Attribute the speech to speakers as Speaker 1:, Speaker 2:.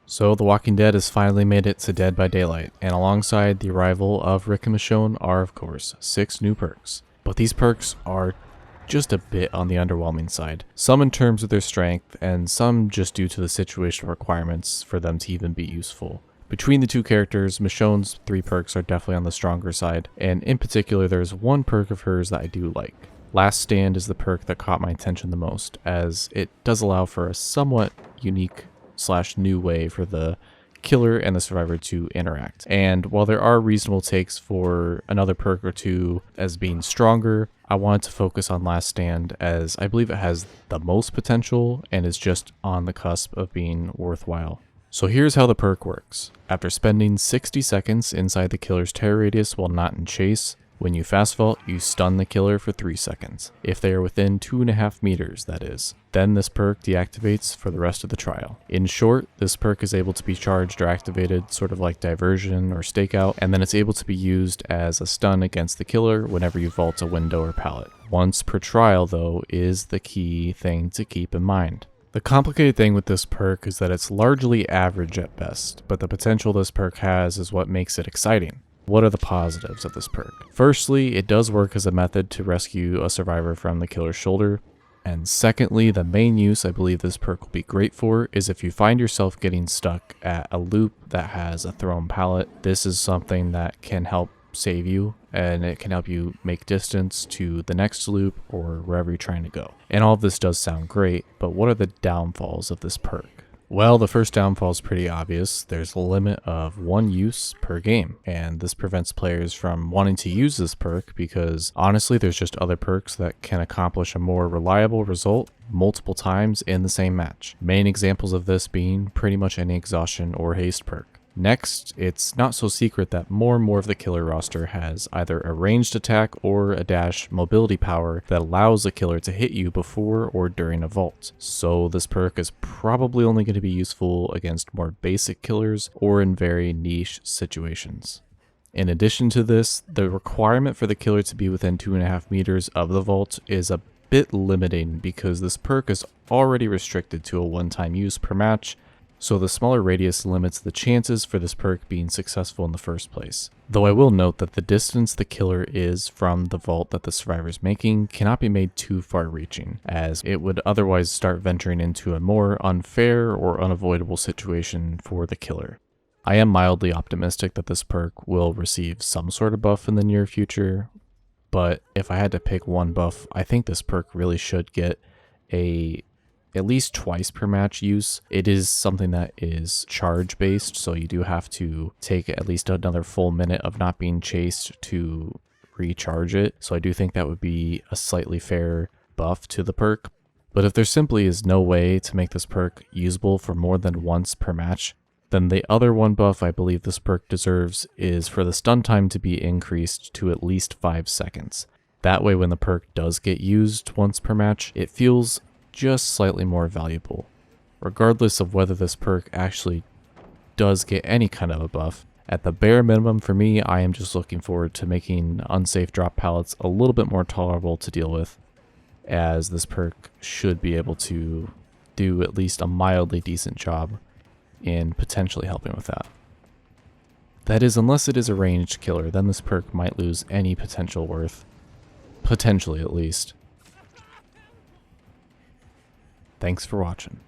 Speaker 1: So, The Walking Dead has finally made it to Dead by Daylight, and alongside the arrival of Rick and Michonne are, of course, 6 new perks. But these perks are just a bit on the underwhelming side. Some in terms of their strength, and some just due to the situational requirements for them to even be useful. Between the two characters, Michonne's 3 perks are definitely on the stronger side, and in particular there's one perk of hers that I do like. Last Stand is the perk that caught my attention the most, as it does allow for a somewhat unique / new way for the killer and the survivor to interact. And while there are reasonable takes for another perk or two as being stronger, I wanted to focus on Last Stand as I believe it has the most potential and is just on the cusp of being worthwhile. So here's how the perk works. After spending 60 seconds inside the killer's terror radius while not in chase, when you fast vault, you stun the killer for 3 seconds. If they are within 2.5 meters, that is. Then this perk deactivates for the rest of the trial. In short, this perk is able to be charged or activated, sort of like Diversion or Stakeout, and then it's able to be used as a stun against the killer whenever you vault a window or pallet. Once per trial, though, is the key thing to keep in mind. The complicated thing with this perk is that it's largely average at best, but the potential this perk has is what makes it exciting. What are the positives of this perk? Firstly, it does work as a method to rescue a survivor from the killer's shoulder. And secondly, the main use I believe this perk will be great for is if you find yourself getting stuck at a loop that has a thrown pallet. This is something that can help save you, and it can help you make distance to the next loop or wherever you're trying to go. And all of this does sound great, but what are the downfalls of this perk? Well, the first downfall is pretty obvious. There's a limit of 1 use per game, and this prevents players from wanting to use this perk because honestly there's just other perks that can accomplish a more reliable result multiple times in the same match. Main examples of this being pretty much any exhaustion or haste perk. Next, it's not so secret that more and more of the killer roster has either a ranged attack or a dash mobility power that allows the killer to hit you before or during a vault. So this perk is probably only going to be useful against more basic killers or in very niche situations. In addition to this, the requirement for the killer to be within 2.5 meters of the vault is a bit limiting because this perk is already restricted to a one-time use per match. So the smaller radius limits the chances for this perk being successful in the first place. Though I will note that the distance the killer is from the vault that the survivor is making cannot be made too far reaching, as it would otherwise start venturing into a more unfair or unavoidable situation for the killer. I am mildly optimistic that this perk will receive some sort of buff in the near future, but if I had to pick one buff, I think this perk really should get at least twice per match use. It is something that is charge based, so you do have to take at least another full minute of not being chased to recharge it. So I do think that would be a slightly fair buff to the perk. But if there simply is no way to make this perk usable for more than once per match, then the other one buff I believe this perk deserves is for the stun time to be increased to at least 5 seconds. That way when the perk does get used once per match, it feels just slightly more valuable. Regardless of whether this perk actually does get any kind of a buff, at the bare minimum for me, I am just looking forward to making unsafe drop pallets a little bit more tolerable to deal with, as this perk should be able to do at least a mildly decent job in potentially helping with that. That is, unless it is a ranged killer, then this perk might lose any potential worth. Potentially, at least. Thanks for watching.